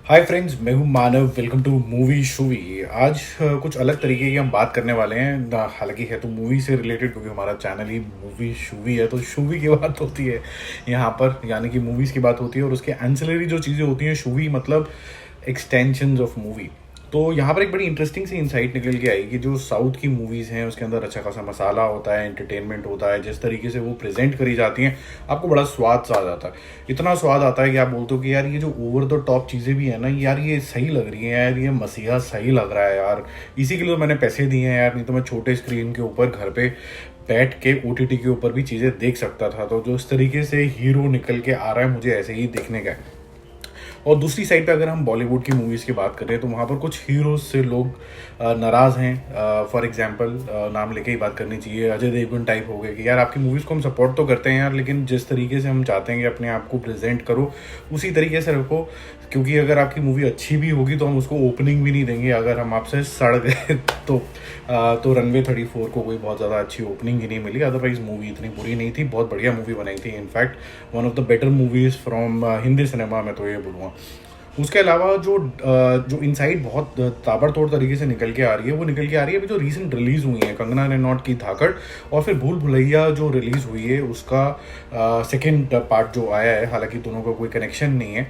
हाय friends, मैं हूं Manav. Welcome to Movie Shoovy. आज कुछ अलग तरीके की हम बात करने वाले हैं हालांकि है तो मूवी से रिलेटेड, क्योंकि हमारा चैनल ही मूवी शूवी है, तो शूवी की बात होती है यहाँ पर, यानी कि मूवीज़ की बात होती है और उसके एंसिलरी जो चीज़ें होती हैं, शूवी मतलब एक्सटेंशंस ऑफ मूवी। तो यहाँ पर एक बड़ी इंटरेस्टिंग सी इंसाइट निकल के आई कि जो साउथ की मूवीज़ हैं उसके अंदर अच्छा खासा मसाला होता है, एंटरटेनमेंट होता है, जिस तरीके से वो प्रेजेंट करी जाती हैं आपको बड़ा स्वाद सा आ जाता है। इतना स्वाद आता है कि आप बोलते हो कि यार ये जो ओवर द टॉप चीज़ें भी है ना यार, ये सही लग रही हैं यार, ये मसीहा सही लग रहा है यार, इसी के लिए तो मैंने पैसे दिए हैं यार, नहीं तो मैं छोटे स्क्रीन के ऊपर घर पे बैठ के ओटीटी के ऊपर भी चीज़ें देख सकता था। तो जो इस तरीके से हीरो निकल के आ रहा है मुझे ऐसे ही देखने का है। और दूसरी साइड पे अगर हम बॉलीवुड की मूवीज़ की बात करें तो वहाँ पर कुछ हीरोज से लोग नाराज़ हैं। फॉर एग्जांपल नाम लेके ही बात करनी चाहिए, अजय देवगन टाइप हो गए कि यार आपकी मूवीज़ को हम सपोर्ट तो करते हैं यार, लेकिन जिस तरीके से हम चाहते हैं कि अपने आप को प्रेजेंट करो उसी तरीके से रखो, क्योंकि अगर आपकी मूवी अच्छी भी होगी तो हम उसको ओपनिंग भी नहीं देंगे अगर हम आपसे सड़ गए तो रनवे 34 को कोई बहुत ज़्यादा अच्छी ओपनिंग ही नहीं मिली। अदरवाइज मूवी इतनी बुरी नहीं थी, बहुत बढ़िया मूवी बनाई थी, in fact one of the better movies from Hindi cinema, मैं तो ये बोलूँगा। उसके अलावा जो इनसाइट बहुत ताबड़तोड़ तरीके से निकल के आ रही है, वो निकल के आ रही है अभी जो रीसेंट रिलीज़ हुई है कंगना रनौत की धाकड़, और फिर भूल भुलैया जो रिलीज़ हुई है उसका सेकेंड पार्ट जो आया है, हालांकि दोनों का कोई कनेक्शन नहीं है।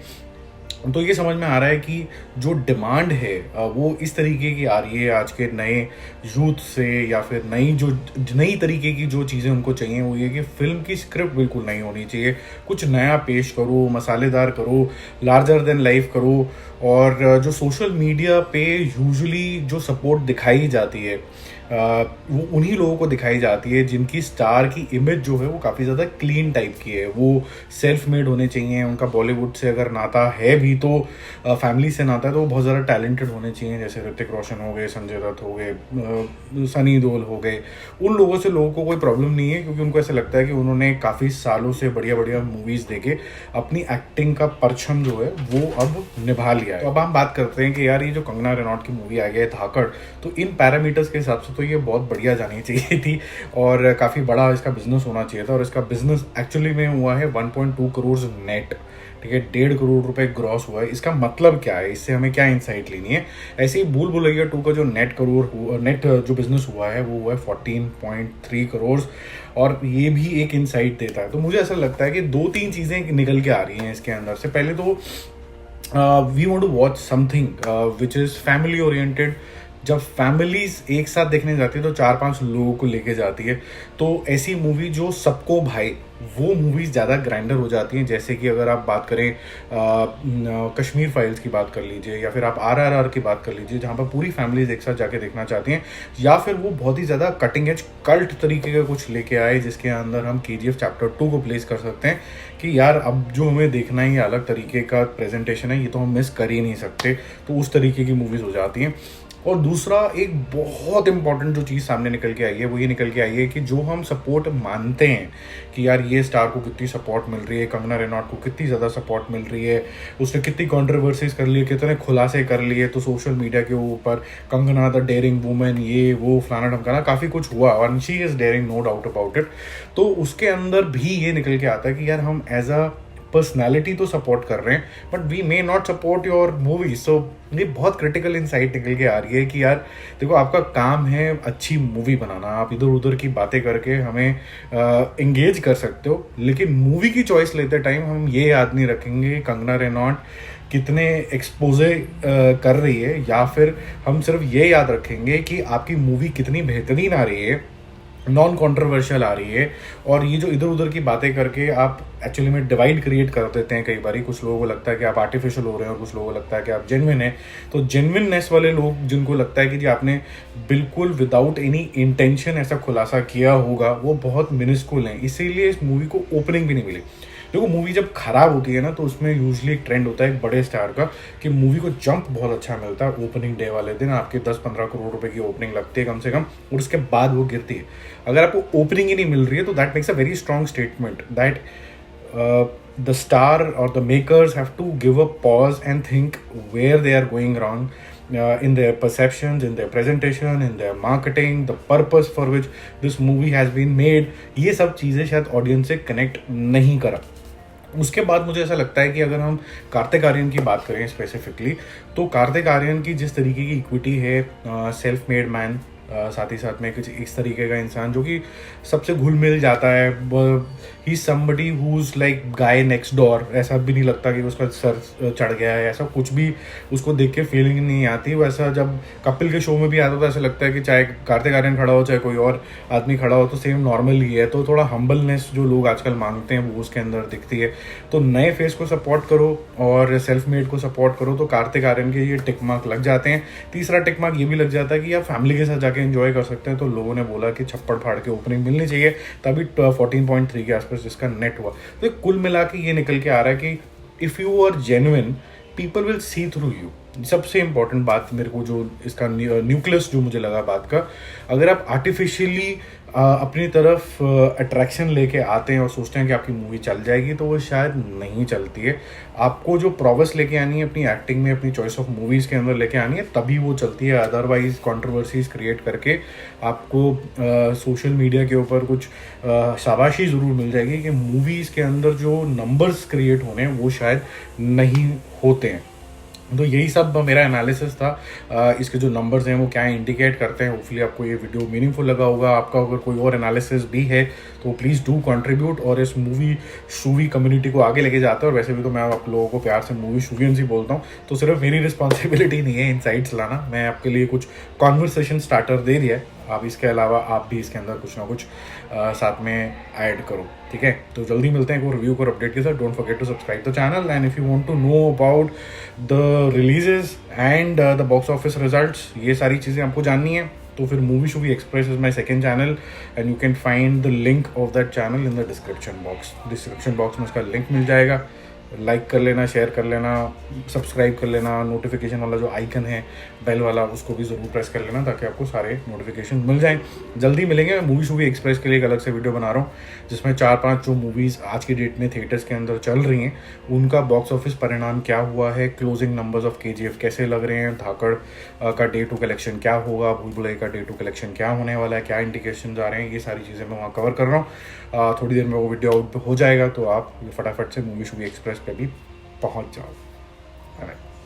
तो ये समझ में आ रहा है कि जो डिमांड है वो इस तरीके की आ रही है आज के नए यूथ से, या फिर नई तरीके की जो चीज़ें उनको चाहिए वो ये कि फिल्म की स्क्रिप्ट बिल्कुल नई होनी चाहिए, कुछ नया पेश करो, मसालेदार करो, लार्जर देन लाइफ करो। और जो सोशल मीडिया पे यूजुअली जो सपोर्ट दिखाई जाती है वो उन्हीं लोगों को दिखाई जाती है जिनकी स्टार की इमेज जो है वो काफ़ी ज़्यादा क्लीन टाइप की है, वो सेल्फ मेड होने चाहिए, उनका बॉलीवुड से अगर नाता है भी तो फैमिली से नाता है तो वो बहुत ज़्यादा टैलेंटेड होने चाहिए, जैसे ऋतिक रोशन हो गए, संजय दत्त हो गए, सनी देओल हो गए। उन लोगों को कोई प्रॉब्लम नहीं है, क्योंकि उनको ऐसा लगता है कि उन्होंने काफ़ी सालों से बढ़िया बढ़िया मूवीज़ देके अपनी एक्टिंग का परचम जो है वो अब निभा लिया है। तो अब हम बात करते हैं कि यार ये जो कंगना रनौत की मूवी आ गई है धाकड़, तो इन पैरामीटर्स के हिसाब से तो ये बहुत बढ़िया जानी चाहिए थी और काफ़ी बड़ा इसका बिजनेस होना चाहिए था, और इसका बिजनेस एक्चुअली में हुआ है 1.2 करोड़ नेट। ठीक है, 1.5 करोड़ रुपए ग्रॉस हुआ है। इसका मतलब क्या है, इससे हमें क्या इंसाइट लेनी है? ऐसे ही भूल भुलैया 2 का जो नेट जो बिजनेस हुआ है वो हुआ है 14.3 करोड़, और ये भी एक इंसाइट देता है। तो मुझे ऐसा लगता है कि 2-3 चीज़ें निकल के आ रही हैं इसके अंदर से। पहले तो we want to watch something which is family oriented. जब फैमिलीज एक साथ देखने जाती है तो 4-5 लोगों को लेके जाती है, तो ऐसी मूवी जो सबको भाई वो मूवीज़ ज़्यादा ग्राइंडर हो जाती हैं। जैसे कि अगर आप बात करें कश्मीर फाइल्स की बात कर लीजिए, या फिर आप RRR की बात कर लीजिए, जहाँ पर पूरी फैमिलीज एक साथ जाके देखना चाहती हैं, या फिर वो बहुत ही ज़्यादा कटिंग एज कल्ट तरीके का कुछ लेके आए जिसके अंदर हम KGF चैप्टर 2 को प्लेस कर सकते हैं कि यार अब जो हमें देखना है ये अलग तरीके का प्रेजेंटेशन है, ये तो हम मिस कर ही नहीं सकते। तो उस तरीके की मूवीज़ हो जाती हैं। और दूसरा एक बहुत इंपॉर्टेंट जो चीज़ सामने निकल के आई है वो ये निकल के आई है कि जो हम सपोर्ट मानते हैं कि यार ये स्टार को कितनी सपोर्ट मिल रही है, कंगना रनौत को कितनी ज़्यादा सपोर्ट मिल रही है, उसने कितनी कंट्रोवर्सीज कर ली, कितने खुलासे कर लिए, तो सोशल मीडिया के ऊपर कंगना द डेयरिंग वुमेन, ये वो फलाना ढमकाना काफ़ी कुछ हुआ, और she is daring, no doubt about it. तो उसके अंदर भी ये निकल के आता है कि यार हम एज अ पर्सनैलिटी तो सपोर्ट कर रहे हैं but we may not support your movie. So ये बहुत क्रिटिकल इंसाइट निकल के आ रही है कि यार देखो, आपका काम है अच्छी मूवी बनाना, आप इधर उधर की बातें करके हमें एंगेज कर सकते हो, लेकिन मूवी की चॉइस लेते टाइम हम ये याद नहीं रखेंगे कंगना रनौत कितने एक्सपोजे कर रही है, या फिर हम सिर्फ ये याद रखेंगे कि आपकी मूवी कितनी बेहतरीन आ रही है, नॉन कंट्रोवर्शियल आ रही है। और ये जो इधर उधर की बातें करके आप एक्चुअली में डिवाइड क्रिएट कर देते हैं कई बार। कुछ लोगों को लगता है कि आप आर्टिफिशियल हो रहे हैं और कुछ लोगों को लगता है कि आप जेन्युइन हैं। तो जेन्युइननेस वाले लोग जिनको लगता है कि जी आपने बिल्कुल विदाउट एनी इंटेंशन ऐसा खुलासा किया होगा, वो बहुत मिनिस्कुल हैं, इसीलिए इस मूवी को ओपनिंग भी नहीं मिली। देखो, मूवी जब खराब होती है ना तो उसमें यूजुअली एक ट्रेंड होता है एक बड़े स्टार का कि मूवी को जंप बहुत अच्छा मिलता है ओपनिंग डे वाले दिन, आपके 10-15 करोड़ रुपए की ओपनिंग लगती है कम से कम, और उसके बाद वो गिरती है। अगर आपको ओपनिंग ही नहीं मिल रही है तो that makes a very strong statement that the star or the makers have to give a pause and think where they are going wrong in their perceptions, in their presentation, in their marketing, the purpose for which this movie has been made। ये सब चीज़ें शायद audience से connect नहीं करा। उसके बाद मुझे ऐसा लगता है कि अगर हम कार्तिक आर्यन की बात करें स्पेसिफिकली, तो कार्तिक आर्यन की जिस तरीके की इक्विटी है, सेल्फ मेड मैन, साथ ही साथ में कुछ इस तरीके का इंसान जो कि सबसे घुल मिल जाता है, ही somebody whose like guy next door, ऐसा भी नहीं लगता कि उसका सर चढ़ गया है, ऐसा कुछ भी उसको देख के फीलिंग नहीं आती। वैसा जब कपिल के शो में भी आता था, ऐसा लगता है कि चाहे कार्तिक आर्यन खड़ा हो चाहे कोई और आदमी खड़ा हो तो सेम नॉर्मल ही है। तो थोड़ा हम्बलनेस जो लोग आजकल मांगते हैं वो उसके अंदर दिखती है। तो नए फेस को सपोर्ट करो और सेल्फ मेड को सपोर्ट करो तो कार्तिक आर्यन के ये टिक मार्क लग जाते हैं। तीसरा टिक मार्क ये भी लग जाता है कि आप फैमिली के साथ जाके एंजॉय कर सकते हैं। तो लोगों ने बोला कि छप्पड़ फाड़ के ओपनिंग मिलनी चाहिए, तभी 14.3 के आसपास जिसका नेट हुआ। तो कुल मिला के ये निकल के आ रहा है कि if you are genuine, people will see through you. सबसे इंपॉर्टेंट बात मेरे को जो इसका न्यूक्लियस जो मुझे लगा बात का, अगर आप आर्टिफिशियली अपनी तरफ अट्रैक्शन लेके आते हैं और सोचते हैं कि आपकी मूवी चल जाएगी, तो वो शायद नहीं चलती है। आपको जो प्रोग्रेस लेके आनी है अपनी एक्टिंग में, अपनी चॉइस ऑफ मूवीज़ के अंदर लेके आनी है, तभी वो चलती है। अदरवाइज कंट्रोवर्सीज क्रिएट करके आपको सोशल मीडिया के ऊपर कुछ शाबाशी ज़रूर मिल जाएगी कि मूवीज़ के अंदर जो नंबर्स क्रिएट होने हैं वो शायद नहीं होते हैं। तो यही सब मेरा एनालिसिस था। इसके जो नंबर्स हैं वो क्या इंडिकेट करते हैं। होपफुली आपको ये वीडियो मीनिंगफुल लगा होगा। आपका अगर कोई और एनालिसिस भी है तो प्लीज़ डू कंट्रीब्यूट और इस मूवी शूवी कम्युनिटी को आगे लेके जाता है। और वैसे भी तो मैं आप लोगों को प्यार से मूवी शूवियंस ही बोलता हूँ, तो सिर्फ मेरी रिस्पॉन्सिबिलिटी नहीं है इनसाइट्स लाना। मैं आपके लिए कुछ कॉन्वर्सेशन स्टार्टर दे दिया है, आप इसके अलावा आप भी इसके अंदर कुछ ना कुछ साथ में ऐड करो, ठीक है। तो जल्दी मिलते हैं एक और रिव्यू और अपडेट के साथ। Don't forget to subscribe the channel and if you want to know about the releases and the box office results, ये सारी चीज़ें आपको जाननी है, तो फिर Movie Shoovy Express is my second channel and you can find the link of that channel in the description box. Description box में उसका लिंक मिल जाएगा। लाइक कर लेना, शेयर कर लेना, सब्सक्राइब कर लेना, नोटिफिकेशन वाला जो आइकन है बेल वाला उसको भी ज़रूर प्रेस कर लेना ताकि आपको सारे नोटिफिकेशन मिल जाएं। जल्दी मिलेंगे। मैं मूवी शूवी एक्सप्रेस के लिए एक अलग से वीडियो बना रहा हूँ जिसमें 4-5 जो मूवीज़ आज की डेट में थिएटर्स के अंदर चल रही हैं उनका बॉक्स ऑफिस परिणाम क्या हुआ है, क्लोजिंग नंबर्स ऑफ KGF कैसे लग रहे हैं, धाकड़ का डे 2 कलेक्शन क्या होगा, भूल भुलैया का डे 2 कलेक्शन क्या होने वाला है, क्या इंडिकेशन आ रहे हैं, ये सारी चीज़ें मैं वहाँ कवर कर रहा हूँ। थोड़ी देर में वो वीडियो आउट हो जाएगा तो आप फटाफट से मूवी शूवी एक्सप्रेस पे भी पहुंच जाओ।